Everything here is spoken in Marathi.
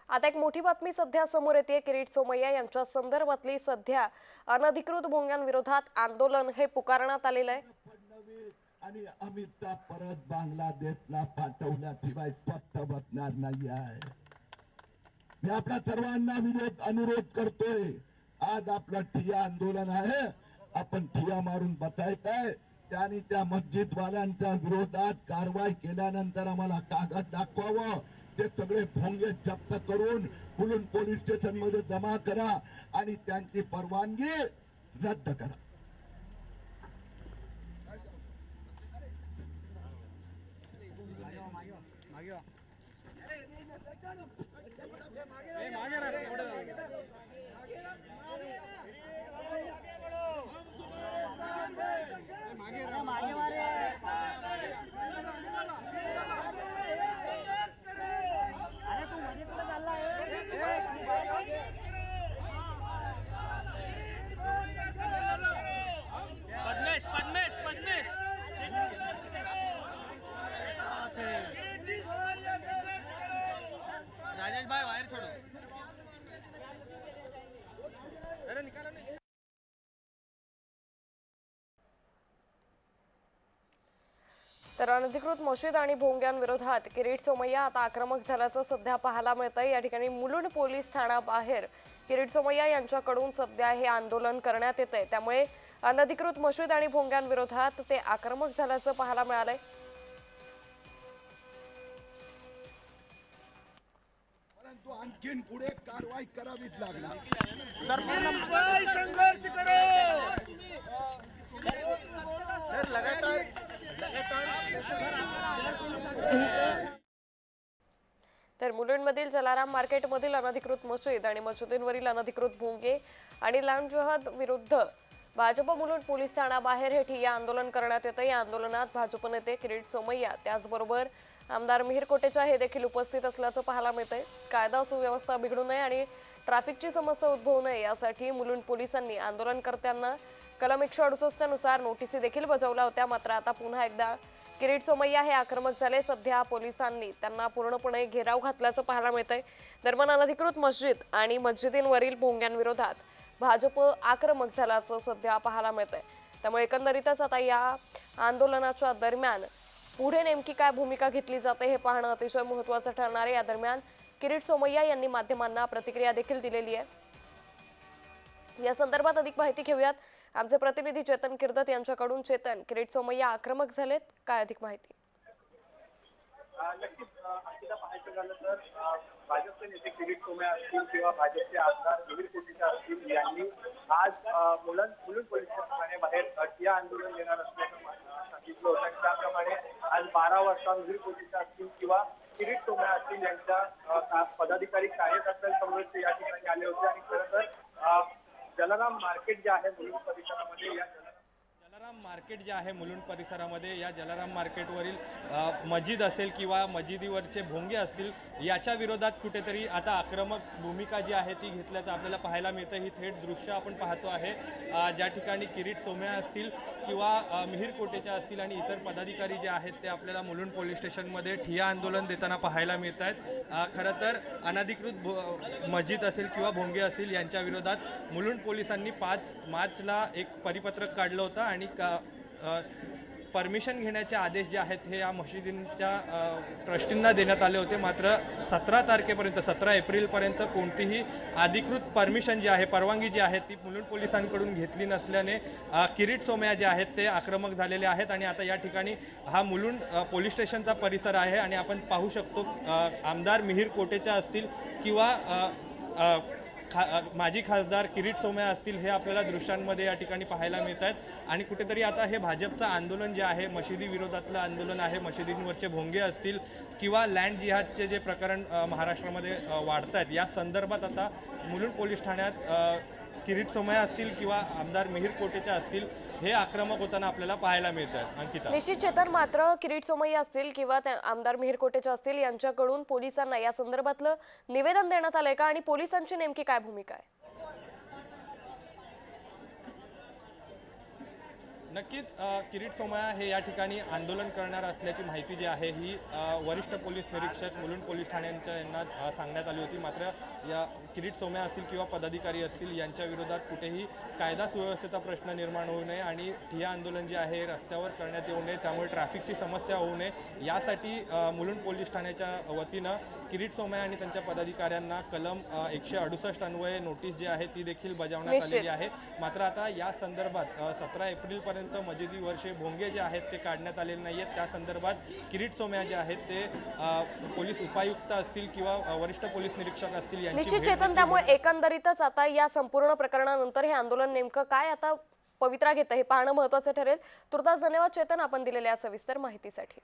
आता एक मोठी बातमी सध्या समोर येते। किरीट सोमय्या यांच्या संदर्भातली सध्या अनधिकृत भोंग्यांविरोधात आंदोलन हे पुकारण्यात आलेलं आहे। फडणवीस आणि अमितचा परत बांगलादेशला पाठवण्याशिवाय पत्ता बसणार नाही आहे। मी आपल्या सर्वांना अनुरोध करतोय, आज आपलं ठिय्या आंदोलन आहे, आपण ठिय्या मारून बसायचंय। त्यांनी त्या मस्जिदवाल्यांच्या विरोधात कारवाई केल्यानंतर आम्हाला कागद दाखवावं, ते सगळे भोंगे जप्त करून मुलुंड पोलीस स्टेशन मध्ये जमा करा आणि त्यांची परवानगी रद्द करा। राजेश भाई वायर छोड़ो। अरे निकालो नहीं। तर अनधिकृत मशीद आणि भोंग्यांविरोधात किरीट सोमय्या आता आक्रमक झाल्याचं सध्या पाहायला मिळतंय। या ठिकाणी मुलुंड पोलीस ठाण्याबाहेर किरीट सोमय्या यांच्याकडून सध्या हे आंदोलन करण्यात येतंय। त्यामुळे अनधिकृत मशीद आणि भोंग्यांविरोधात ते आक्रमक झाल्याचं पाहायला मिळालंय। परंतु आणखीन पुढे कारवाई करावीच लागणार। संघर्ष करो सर, लगातार तर मुलुंडमधील जलाराम मार्केटमधील अनधिकृत मशीद आणि मशिदींवरील अनधिकृत भोंगे आणि लँड जिहाद विरुद्ध भाजप मुलुंड पोलीस ठाण्याबाहेर हे ठिय्या आंदोलन करण्यात येतं। या आंदोलनात भाजप नेते किरीट सोमय्या त्याचबरोबर आमदार मिहिर कोटेचा हे देखील उपस्थित असल्याचं पाहायला मिळतंय। कायदा सुव्यवस्था बिघडू नये आणि ट्रॅफिकची समस्या उद्भवू नये यासाठी मुलुंड पोलिसांनी आंदोलनकर्त्यांना कलम 168 नुसार नोटीसी देखील बजावल्या होत्या। मात्र आता पुन्हा एकदा किरीट सोमय्या हे आक्रमक झाले। सध्या पोलिसांनी त्यांना पूर्णपणे घेराव घातल्याचं पाहायला मिळतंय। दरम्यान अनधिकृत मस्जिद आणि मस्जिदींवरील भोंग्यांविरोधात भाजप आक्रमक झाल्याचं सध्या पाहायला मिळतंय। त्यामुळे एकंदरीतच आता या आंदोलनाच्या दरम्यान पुढे नेमकी काय भूमिका घेतली जाते हे पाहणं अतिशय महत्त्वाचं ठरणार आहे। या दरम्यान किरीट सोमय्या यांनी माध्यमांना प्रतिक्रिया देखील दिलेली आहे। या संदर्भात अधिक माहिती घेऊयात आमचे प्रतिनिधी चेतन किर्दत यांच्याकडून। चेतन, किरीट सोमय्या आक्रमक झालेत, काय अधिक माहिती? नक्कीच पाहायचं झालं तर भाजपचे नेते किरीट सोमय्या असतील किंवा भाजपचे आमदार मिहिर कोटेचा असतील यांनी आज मुलुंड पोलीस ठाण्याबाहेर ठिय्या आंदोलन घेणार असल्याचं सांगितलं होतं। त्याप्रमाणे आज 12 वाजता मिहिर कोटेचा असतील किंवा किरीट सोमय्या असतील यांच्या पदाधिकारी कार्यकर्त्यांसमोर या ठिकाणी आले होते आणि खरं तर जलाराम मार्केट जे आहे मुलुंड परिसरामध्ये मुलुंड परिसरामध्ये या जलाराम मार्केटवरील मस्जिद असेल किंवा मस्जिदीवरचे भोंगे असतील याच्या विरोधात कुठेतरी आता आक्रमक भूमिका जी आहे ती घेतल्याचं आपल्याला पाहायला मिळतं। ही थेट दृश्य आपण पाहतो आहे, ज्या ठिकाणी किरीट सोमय्या असतील किंवा मिहिर कोटेच्या असतील आणि इतर पदाधिकारी जे आहेत ते आपल्याला मुलुंड पोलीस स्टेशनमध्ये ठिय्या आंदोलन देताना पाहायला मिळत आहेत। खरं तर अनधिकृत मस्जिद असेल किंवा भोंगे असतील यांच्या विरोधात मुलुंड पोलिसांनी 5 मार्चला एक परिपत्रक काढलं होतं आणि परमिशन घेण्याचे आदेश जे आहेत हे या मशिदींच्या ट्रस्टींना देण्यात आले होते। मात्र 17 एप्रिलपर्यंत कोणतीही अधिकृत परमिशन जी आहे, परवानगी जी आहे ती मुलुंड पोलिसांकडून घेतली नसल्याने किरीट सोमय्या जे आहेत ते आक्रमक झालेले आहेत। आणि आता या ठिकाणी हा मुलुंड पोलीस स्टेशनचा परिसर आहे आणि आपण पाहू शकतो आमदार मिहिर कोटेचा असतील किंवा माजी खासदार किरीट सोमय्या असतील हे आपल्याला दृश्यांमध्ये या ठिकाणी पाहायला मिळत आहेत। आणि कुठेतरी आता हे भाजपचं आंदोलन जे आहे, मशिदी विरोधातलं आंदोलन आहे, मशिदींवरचे भोंगे असतील किंवा लँड जिहादचे जे प्रकरण महाराष्ट्रामध्ये वाढत आहेत या संदर्भात आता मुलुंड पोलीस ठाण्यात किरीट सोमय्या असतील किंवा आमदार मिहिर कोटेच्या असतील हे आक्रमक होताना आपल्याला पाहायला मिळतात। अंकिता, निश्चित चेतन, मात्र किरीट सोमय्या असतील किंवा आमदार मिहिर कोटेच्या असतील यांच्याकडून पोलिसांना या संदर्भातलं निवेदन देण्यात आलंय का आणि पोलिसांची नेमकी काय भूमिका आहे? नक्कीच किरीट सोमय्या हे या ठिकाणी आंदोलन करणार असल्याची माहिती जी आहे ही वरिष्ठ पोलीस निरीक्षक मुलुंड पोलीस ठाण्यांच्या यांना सांगण्यात आली होती. मात्र या किरीट सोमय्या असतील किंवा पदाधिकारी असतील यांच्या विरोधात कुठेही कायदा सुव्यवस्थेचा प्रश्न निर्माण होऊ नये आणि ठिय्या आंदोलन जे आहे रस्त्यावर करण्यात येऊ नये, त्यामुळे ट्रॅफिकची समस्या होऊ नये यासाठी मुलुंड पोलीस ठाण्याच्या वतीनं किरीट सोमय्या आणि त्यांच्या पदाधिकाऱ्यांना कलम 168 अन्वये नोटीस जी आहे ती देखील बजावण्यात निश्चित. आलेली आहे. मात्र आता या संदर्भात 17 एप्रिलपर्यंत मजिदी वर्षे भोंगे जे आहेत ते काढण्यात आलेले नाही आहेत. त्या संदर्भात किरीट सोमय्या जे आहेत ते पोलीस उपायुक्त असतील किंवा वरिष्ठ पोलीस निरीक्षक असतील यांची निश्चित भेट चेतन, देखील त्यामुळे एकंदरीतच आता या संपूर्ण प्रकरणानंतर हे आंदोलन नेमकं काय आता पवित्रा घेतं हे पाहणं महत्त्वाचं ठरेल. तुर्तास धन्यवाद चेतन, आपण दिलेल्या या सविस्तर माहितीसाठी.